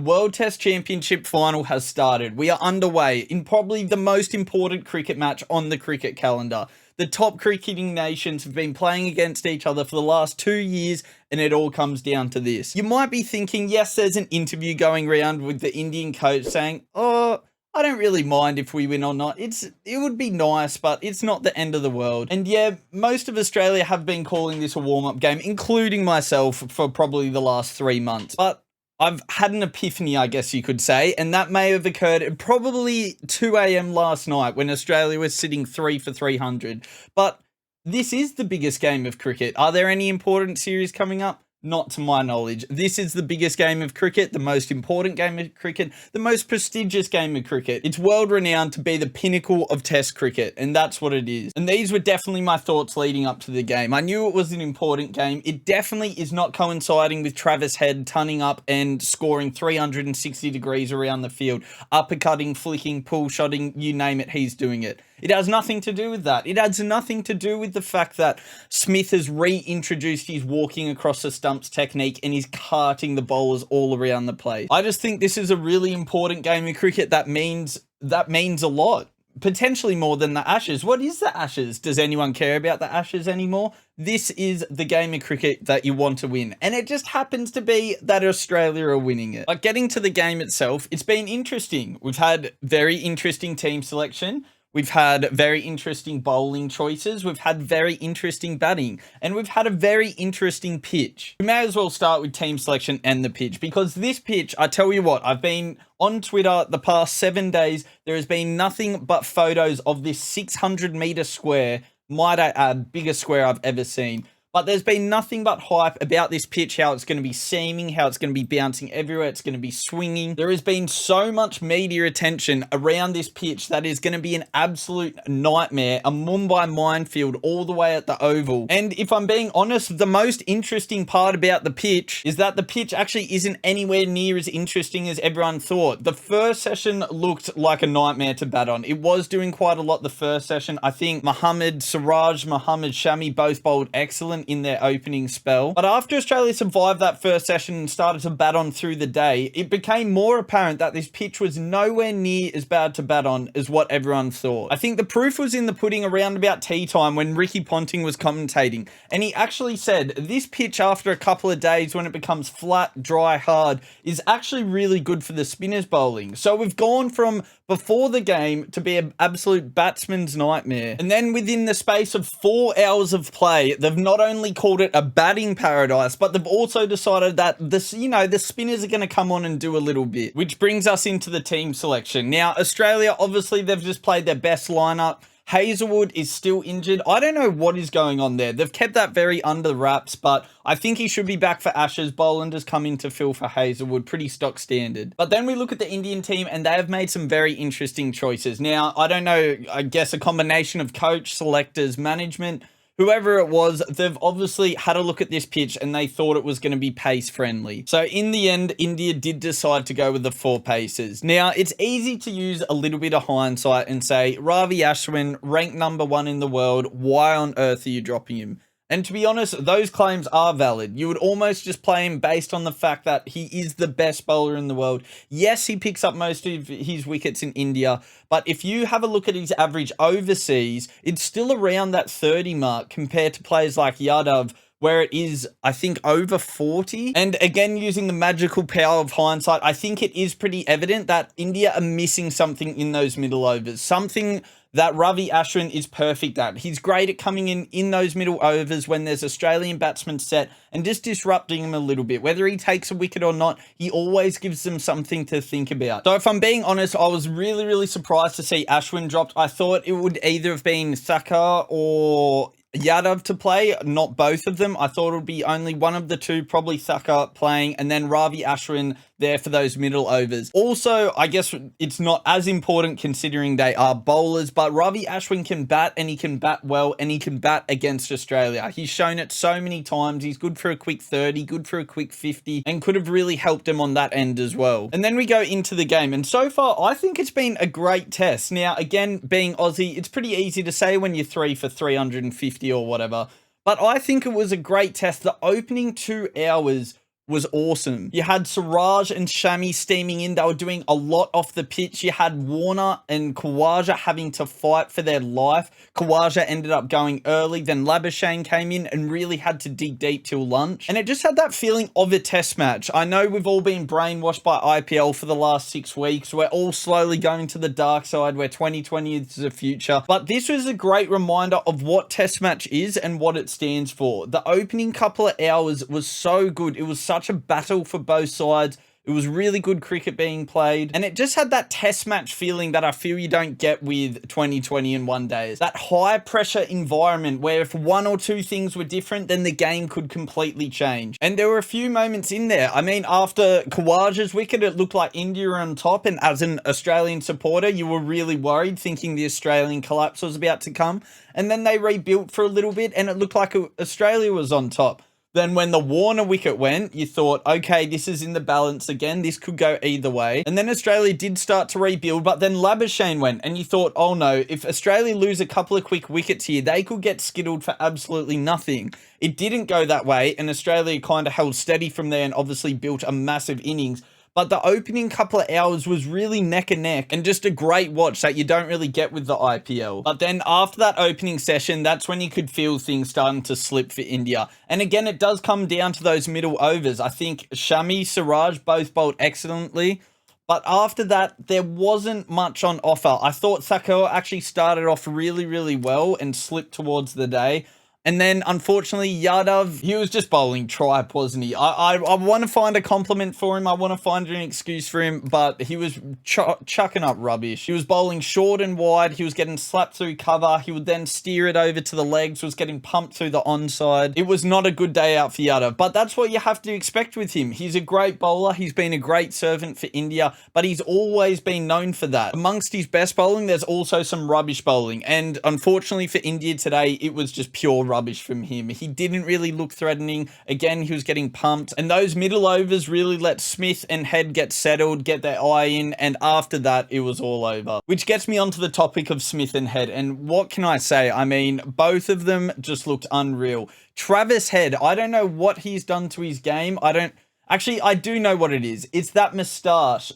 World Test Championship final has started. We are underway in probably the most important cricket match on the cricket calendar. The top cricketing nations have been playing against each other for the last 2 years, and it all comes down to this. You might be thinking, yes, there's an interview going around with the Indian coach saying, oh, I don't really mind if we win or not. It would be nice, but it's not the end of the world. And yeah, most of Australia have been calling this a warm-up game, including myself, for probably the last 3 months. But I've had an epiphany, I guess you could say, and that may have occurred at probably 2 a.m. last night when Australia was sitting 3 for 300. But this is the biggest game of cricket. Are there any important series coming up? Not to my knowledge. This is the biggest game of cricket, the most important game of cricket, the most prestigious game of cricket. It's world renowned to be the pinnacle of Test cricket, and that's what it is. And these were definitely my thoughts leading up to the game. I knew it was an important game. It definitely is not coinciding with Travis Head turning up and scoring 360 degrees around the field, uppercutting, flicking, pull shotting, you name it, he's doing it. It has nothing to do with that. It has nothing to do with the fact that Smith has reintroduced his walking across the stumps technique and he's carting the bowlers all around the place. I just think this is a really important game of cricket that means a lot. Potentially more than the Ashes. What is the Ashes? Does anyone care about the Ashes anymore? This is the game of cricket that you want to win. And it just happens to be that Australia are winning it. Like, getting to the game itself, it's been interesting. We've had very interesting team selection. We've had very interesting bowling choices. We've had very interesting batting. And we've had a very interesting pitch. We may as well start with team selection and the pitch, because this pitch, I tell you what, I've been on Twitter the past 7 days. There has been nothing but photos of this 600-meter square, might I add, biggest square I've ever seen. But there's been nothing but hype about this pitch, how it's going to be seaming, how it's going to be bouncing everywhere, it's going to be swinging. There has been so much media attention around this pitch that is going to be an absolute nightmare, a Mumbai minefield all the way at the Oval. And if I'm being honest, the most interesting part about the pitch is that the pitch actually isn't anywhere near as interesting as everyone thought. The first session looked like a nightmare to bat on. It was doing quite a lot the first session. I think Mohammad Shami both bowled excellent in their opening spell. But after Australia survived that first session and started to bat on through the day, it became more apparent that this pitch was nowhere near as bad to bat on as what everyone thought. I think the proof was in the pudding around about tea time when Ricky Ponting was commentating, and he actually said this pitch, after a couple of days when it becomes flat, dry, hard, is actually really good for the spinners bowling. So we've gone from before the game to be an absolute batsman's nightmare. And then within the space of 4 hours of play, they've not only called it a batting paradise, but they've also decided that the spinners are going to come on and do a little bit, which brings us into the team selection. Now, Australia, obviously, they've just played their best lineup. Hazelwood is still injured. I don't know what is going on there. They've kept that very under wraps, but I think he should be back for Ashes. Boland has come in to fill for Hazelwood. Pretty stock standard. But then we look at the Indian team and they have made some very interesting choices. Now, I don't know, I guess a combination of coach, selectors, management, whoever it was, they've obviously had a look at this pitch and they thought it was going to be pace friendly. So in the end, India did decide to go with the 4 paces. Now, it's easy to use a little bit of hindsight and say, Ravi Ashwin, ranked number 1 in the world, why on earth are you dropping him? And to be honest, those claims are valid. You would almost just play him based on the fact that he is the best bowler in the world. Yes, he picks up most of his wickets in India, but if you have a look at his average overseas, it's still around that 30 mark compared to players like Yadav, where it is, I think, over 40. And again, using the magical power of hindsight, I think it is pretty evident that India are missing something in those middle overs. Something that Ravi Ashwin is perfect at. He's great at coming in those middle overs when there's Australian batsmen set and just disrupting them a little bit. Whether he takes a wicket or not, he always gives them something to think about. So if I'm being honest, I was really, really surprised to see Ashwin dropped. I thought it would either have been Thakur or Yadav to play, not both of them. I thought it would be only one of the two, probably Thakur playing, and then Ravi Ashwin there for those middle overs. Also, I guess it's not as important considering they are bowlers, but Ravi Ashwin can bat, and he can bat well, and he can bat against Australia. He's shown it so many times. He's good for a quick 30, good for a quick 50, and could have really helped him on that end as well. And then we go into the game, and so far, I think it's been a great test. Now, again, being Aussie, it's pretty easy to say when you're 3 for 350 or whatever, but I think it was a great test. The opening 2 hours was awesome. You had Siraj and Shami steaming in. They were doing a lot off the pitch. You had Warner and Khawaja having to fight for their life. Khawaja ended up going early. Then Labuschagne came in and really had to dig deep till lunch. And it just had that feeling of a test match. I know we've all been brainwashed by IPL for the last 6 weeks. We're all slowly going to the dark side where 2020 is the future. But this was a great reminder of what test match is and what it stands for. The opening couple of hours was so good. It was such a battle for both sides. It was really good cricket being played, and it just had that test match feeling that I feel you don't get with 2020 and one days. That high pressure environment where if one or two things were different, then the game could completely change. And there were a few moments in there. I mean, after Khawaja's wicket, it looked like India were on top, and as an Australian supporter, you were really worried, thinking the Australian collapse was about to come. And then they rebuilt for a little bit, and it looked like Australia was on top. Then when the Warner wicket went, you thought, okay, this is in the balance again. This could go either way. And then Australia did start to rebuild, but then Labuschagne went, and you thought, oh no, if Australia lose a couple of quick wickets here, they could get skittled for absolutely nothing. It didn't go that way, and Australia kind of held steady from there and obviously built a massive innings. But the opening couple of hours was really neck and neck, and just a great watch that you don't really get with the IPL. But then after that opening session, that's when you could feel things starting to slip for India. And again, it does come down to those middle overs. I think Shami, Siraj both bowled excellently. But after that, there wasn't much on offer. I thought Thakur actually started off really, really well and slipped towards the day. And then, unfortunately, Yadav, he was just bowling tripe, wasn't he? I want to find a compliment for him. I want to find an excuse for him, but he was chucking up rubbish. He was bowling short and wide. He was getting slapped through cover. He would then steer it over to the legs, was getting pumped through the onside. It was not a good day out for Yadav, but that's what you have to expect with him. He's a great bowler. He's been a great servant for India, but he's always been known for that. Amongst his best bowling, there's also some rubbish bowling, and unfortunately for India today, it was just pure rubbish from him. He didn't really look threatening. Again, he was getting pumped, and those middle overs really let Smith and Head get settled, get their eye in, and after that, it was all over. Which gets me onto the topic of Smith and Head, and what can I say? I mean, both of them just looked unreal. Travis Head, I don't know what he's done to his game. I do know what it is. It's that moustache.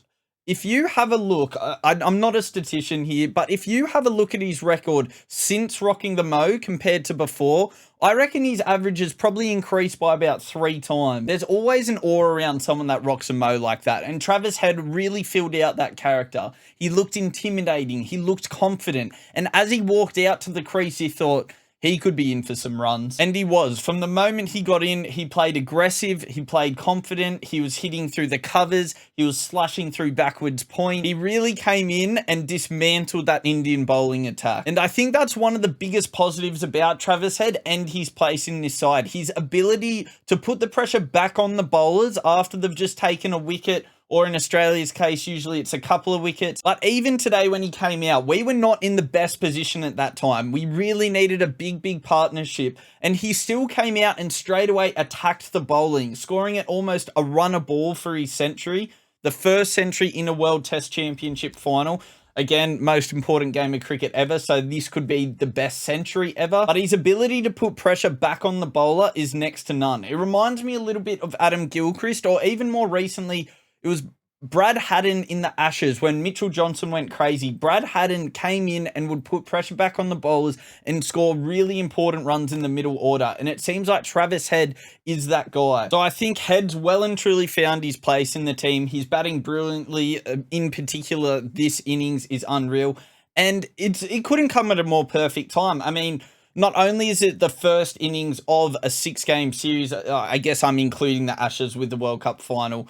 If you have a look, I'm not a statistician here, but if you have a look at his record since rocking the mo compared to before, I reckon his average has probably increased by about 3 times. There's always an aura around someone that rocks a mo like that, and Travis Head really filled out that character. He looked intimidating, he looked confident, and as he walked out to the crease, you thought, he could be in for some runs. And he was. From the moment he got in, he played aggressive, he played confident, he was hitting through the covers, he was slashing through backwards point. He really came in and dismantled that Indian bowling attack. And I think that's one of the biggest positives about Travis Head and his place in this side. His ability to put the pressure back on the bowlers after they've just taken a wicket, or in Australia's case, usually it's a couple of wickets. But even today when he came out, we were not in the best position at that time. We really needed a big partnership. And he still came out and straight away attacked the bowling, scoring at almost a run a ball for his century. The first century in a World Test Championship final. Again, most important game of cricket ever, so this could be the best century ever. But his ability to put pressure back on the bowler is next to none. It reminds me a little bit of Adam Gilchrist, or even more recently, it was Brad Haddin in the Ashes when Mitchell Johnson went crazy. Brad Haddin came in and would put pressure back on the bowlers and score really important runs in the middle order. And it seems like Travis Head is that guy. So I think Head's well and truly found his place in the team. He's batting brilliantly. In particular, this innings is unreal. And it couldn't come at a more perfect time. I mean, not only is it the first innings of a 6-game series, I guess I'm including the Ashes with the World Cup final.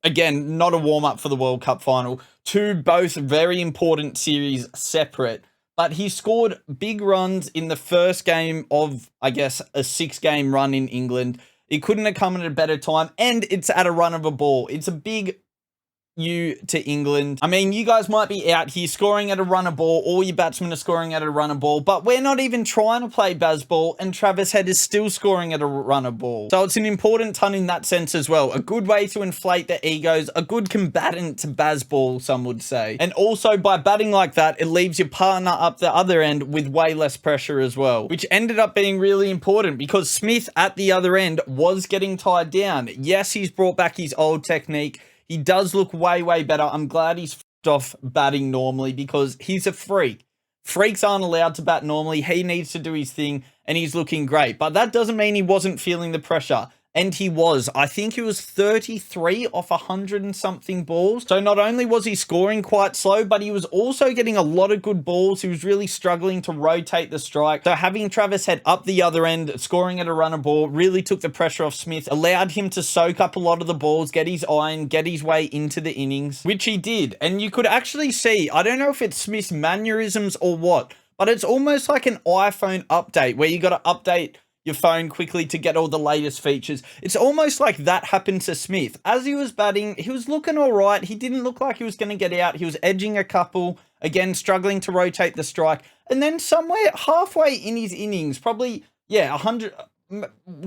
Again, not a warm-up for the World Cup final. 2 both very important series separate. But he scored big runs in the first game of, I guess, a 6-game run in England. It couldn't have come at a better time. And it's at a run of a ball. It's a big you to England. I mean, you guys might be out here scoring at a runner ball. All your batsmen are scoring at a runner ball, but we're not even trying to play Bazball, and Travis Head is still scoring at a runner ball. So it's an important ton in that sense as well. A good way to inflate the egos, a good combatant to Bazball, some would say. And also by batting like that, it leaves your partner up the other end with way less pressure as well, which ended up being really important because Smith at the other end was getting tied down. Yes, he's brought back his old technique. He does look way, way better. I'm glad he's f***ed off batting normally because he's a freak. Freaks aren't allowed to bat normally. He needs to do his thing, and he's looking great. But that doesn't mean he wasn't feeling the pressure. And he was. I think he was 33 off 100 and something balls. So not only was he scoring quite slow, but he was also getting a lot of good balls. He was really struggling to rotate the strike. So having Travis Head up the other end, scoring at a runner ball, really took the pressure off Smith, allowed him to soak up a lot of the balls, get his iron, get his way into the innings, which he did. And you could actually see, I don't know if it's Smith's mannerisms or what, but it's almost like an iPhone update where you got to update your phone quickly to get all the latest features. It's almost like that happened to Smith. As he was batting, he was looking all right. He didn't look like he was going to get out. He was edging a couple, again, struggling to rotate the strike. And then somewhere halfway in his innings, probably, 100,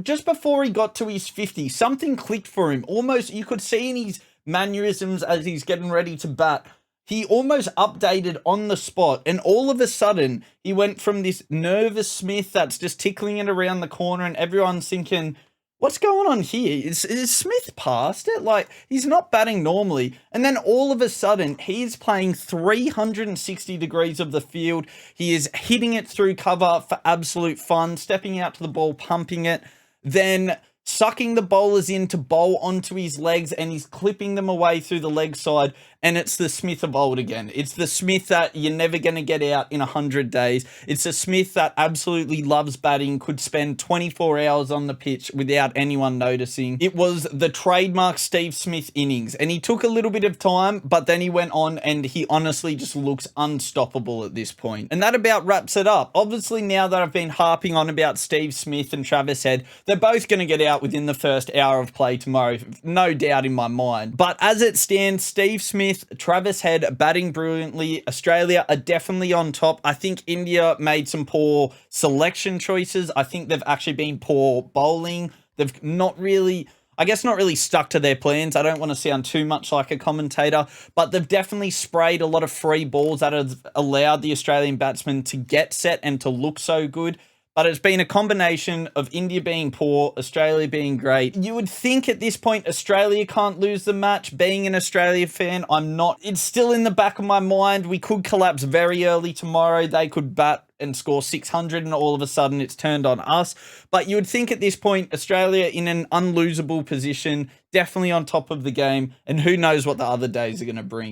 just before he got to his 50, something clicked for him. Almost, you could see in his mannerisms as he's getting ready to bat, he almost updated on the spot, and all of a sudden, he went from this nervous Smith that's just tickling it around the corner, and everyone's thinking, what's going on here? Is Smith past it? Like, he's not batting normally. And then all of a sudden, he's playing 360 degrees of the field. He is hitting it through cover for absolute fun, stepping out to the ball, pumping it, then sucking the bowlers in to bowl onto his legs, and he's clipping them away through the leg side. And it's the Smith of old again. It's the Smith that you're never going to get out in 100 days. It's a Smith that absolutely loves batting, could spend 24 hours on the pitch without anyone noticing. It was the trademark Steve Smith innings, and he took a little bit of time, but then he went on, and he honestly just looks unstoppable at this point. And that about wraps it up. Obviously, now that I've been harping on about Steve Smith and Travis Head, they're both going to get out within the first hour of play tomorrow, no doubt in my mind. But as it stands, Steve Smith, Travis Head batting brilliantly. Australia are definitely on top. I think India made some poor selection choices. I think they've actually been poor bowling. They've not really stuck to their plans. I don't want to sound too much like a commentator, but they've definitely sprayed a lot of free balls that have allowed the Australian batsmen to get set and to look so good. But it's been a combination of India being poor, Australia being great. You would think at this point Australia can't lose the match. Being an Australia fan, I'm not. It's still in the back of my mind. We could collapse very early tomorrow. They could bat and score 600 and all of a sudden it's turned on us. But you would think at this point Australia in an unlosable position, definitely on top of the game, and who knows what the other days are going to bring.